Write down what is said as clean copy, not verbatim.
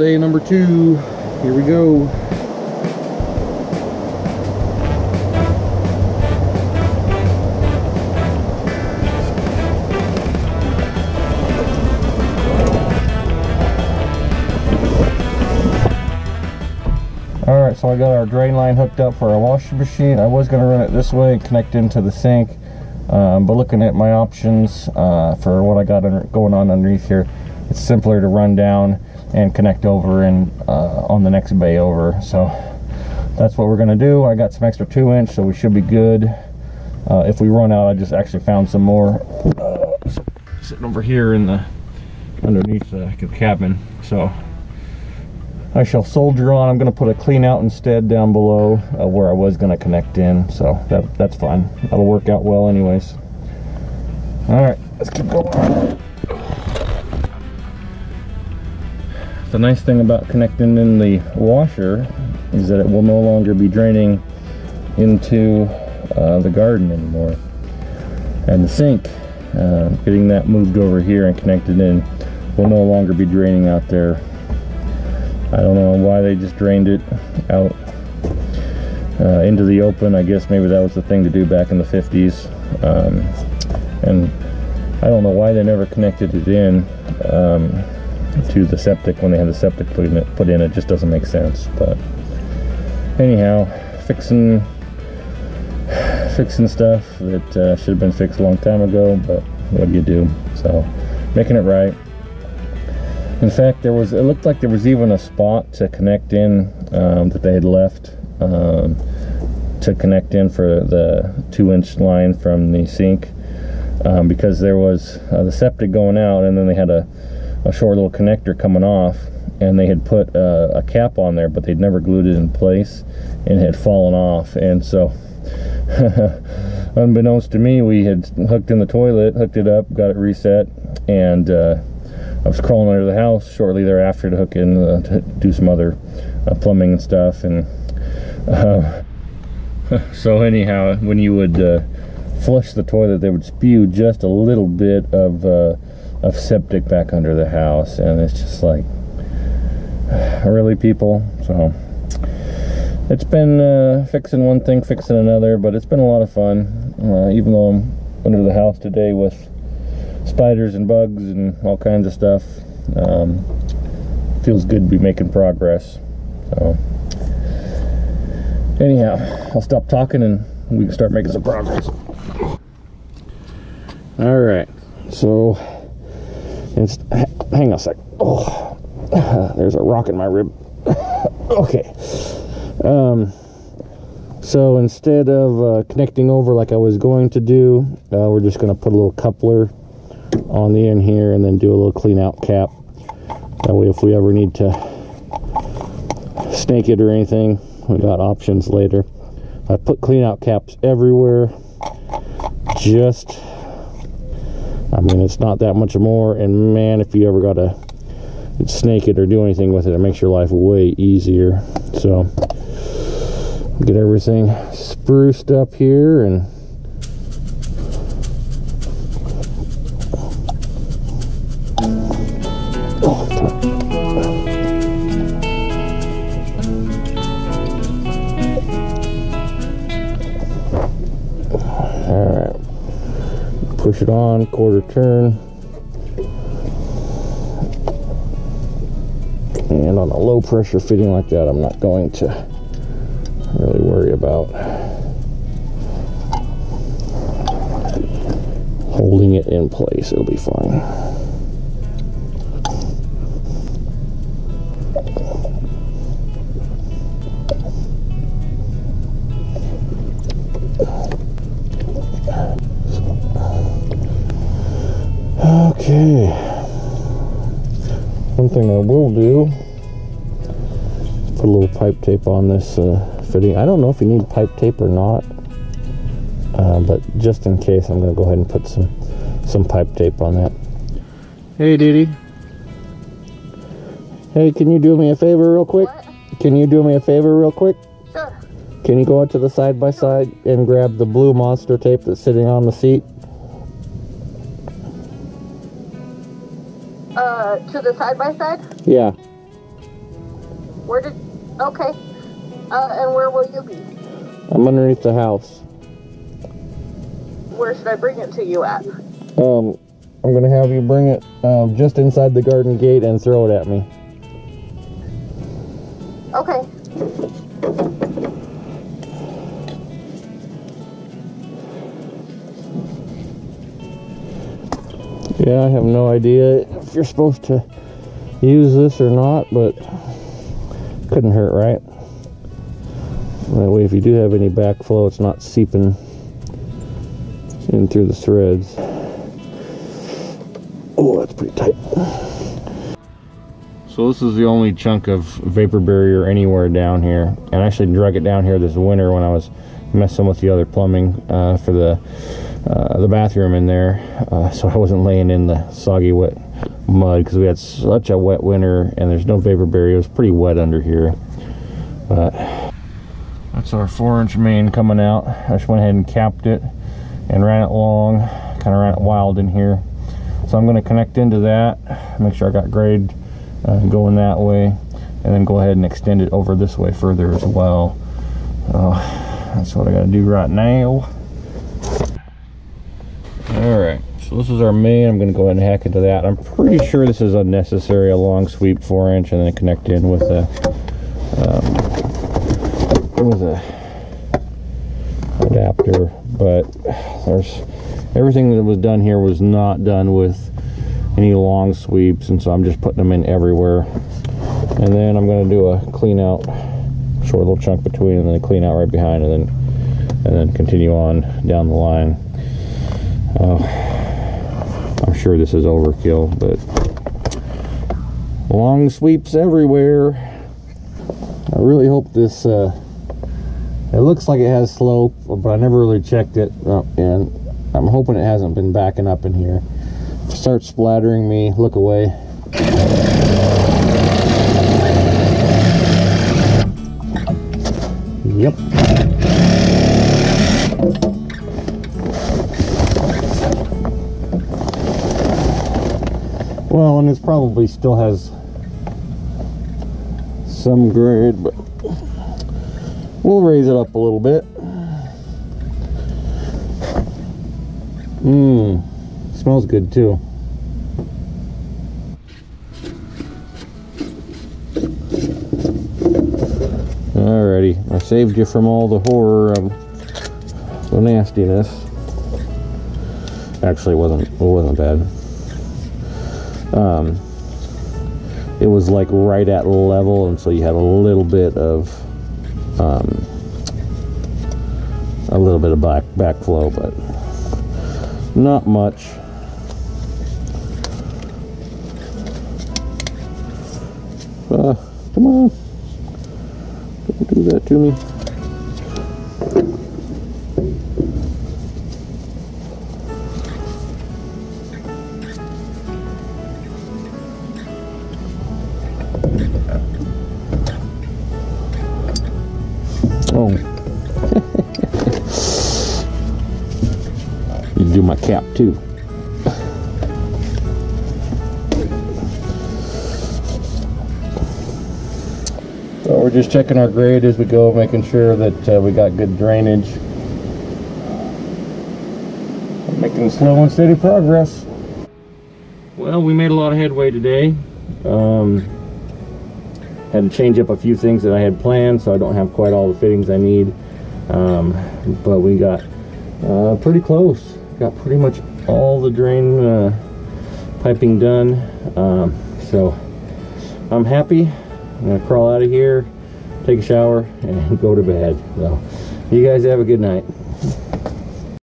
day number 2. Here we go. Alright, so I got our drain line hooked up for our washing machine. I was going to run it this way and connect into the sink, but looking at my options for what I got going on underneath here, it's simpler to run down and connect over and on the next bay over. So that's what we're going to do. I got some extra 2-inch, so we should be good. If we run out, I just actually found some more sitting over here in the underneath the cabin. So I shall soldier on. I'm going to put a clean out instead down below where I was going to connect in, so that's fine. That'll work out well anyways. Alright, let's keep going. The nice thing about connecting in the washer is that it will no longer be draining into the garden anymore. And the sink, getting that moved over here and connected in, will no longer be draining out there. I don't know why they just drained it out into the open. I guess maybe that was the thing to do back in the 50s. And I don't know why they never connected it in to the septic when they had the septic put in. It just doesn't make sense. But anyhow, fixing stuff that should have been fixed a long time ago, but what do you do? So making it right. In fact, it looked like there was even a spot to connect in that they had left to connect in for the 2-inch line from the sink, because there was the septic going out, and then they had a short little connector coming off, and they had put a cap on there, but they'd never glued it in place, and it had fallen off. And so unbeknownst to me, we had hooked in the toilet, hooked it up, got it reset, and I was crawling under the house shortly thereafter to hook in to do some other plumbing and stuff. And so anyhow, when you would flush the toilet, they would spew just a little bit of septic back under the house, and it's just like, really, people? So it's been fixing one thing, fixing another, but it's been a lot of fun, even though I'm under the house today with spiders and bugs and all kinds of stuff. Feels good to be making progress. So anyhow, I'll stop talking and we can start making some progress. Alright, so hang on a sec. Oh, there's a rock in my rib. Okay. So instead of connecting over like I was going to do, we're just going to put a little coupler on the end here and then do a little clean out cap. That way if we ever need to snake it or anything, we got options later. I put clean out caps everywhere. I mean, it's not that much more, and man, if you ever got to snake it or do anything with it, it makes your life way easier. So get everything spruced up here, and alright, push it on, quarter turn, and on a low pressure fitting like that, I'm not going to really worry about holding it in place. It'll be fine. Okay, one thing I will do is put a little pipe tape on this fitting. I don't know if you need pipe tape or not, but just in case, I'm going to go ahead and put some pipe tape on that. Hey, Dee Dee. Hey, can you do me a favor real quick? What? Can you do me a favor real quick? Sure. Can you go out to the side-by-side and grab the blue monster tape that's sitting on the seat? To the side-by-side? Yeah. Where did... Okay. And where will you be? I'm underneath the house. Where should I bring it to you at? I'm gonna have you bring it just inside the garden gate and throw it at me. Okay. Yeah, I have no idea if you're supposed to use this or not, but couldn't hurt, right? That way, if you do have any backflow, it's not seeping in through the threads. Oh, that's pretty tight. So this is the only chunk of vapor barrier anywhere down here. And I actually drug it down here this winter when I was messing with the other plumbing for the bathroom in there. So I wasn't laying in the soggy wet mud because we had such a wet winter and there's no vapor barrier. It was pretty wet under here. But that's our 4-inch main coming out. I just went ahead and capped it and ran it long, kind of ran it wild in here. So I'm going to connect into that, make sure I got grade going that way, and then go ahead and extend it over this way further as well. That's what I got to do right now. Alright, so this is our main. I'm going to go ahead and hack into that. I'm pretty sure this is unnecessary, a long sweep 4-inch, and then connect in with a adapter. But there's everything that was done here was not done with any long sweeps, and so I'm just putting them in everywhere. And then I'm going to do a clean out, short little chunk between, and then a clean out right behind, and then continue on down the line. I'm sure this is overkill, but long sweeps everywhere. I really hope this it looks like it has slope, but I never really checked it, and I'm hoping it hasn't been backing up in here. If it starts splattering me, look away. Yep. Well, and it probably still has some grade, but we'll raise it up a little bit. Smells good too. Alrighty, I saved you from all the horror of the nastiness. Actually, it wasn't bad. It was like right at level, and so you had a little bit of backflow, but not much. Come on, don't do that to me. Oh. You do my cap too. So we're just checking our grade as we go, making sure that we got good drainage. Making slow and steady progress. Well, we made a lot of headway today. Had to change up a few things that I had planned, so I don't have quite all the fittings I need. But we got pretty close. Got pretty much all the drain piping done. So I'm happy. I'm gonna crawl out of here, take a shower, and go to bed. So you guys have a good night.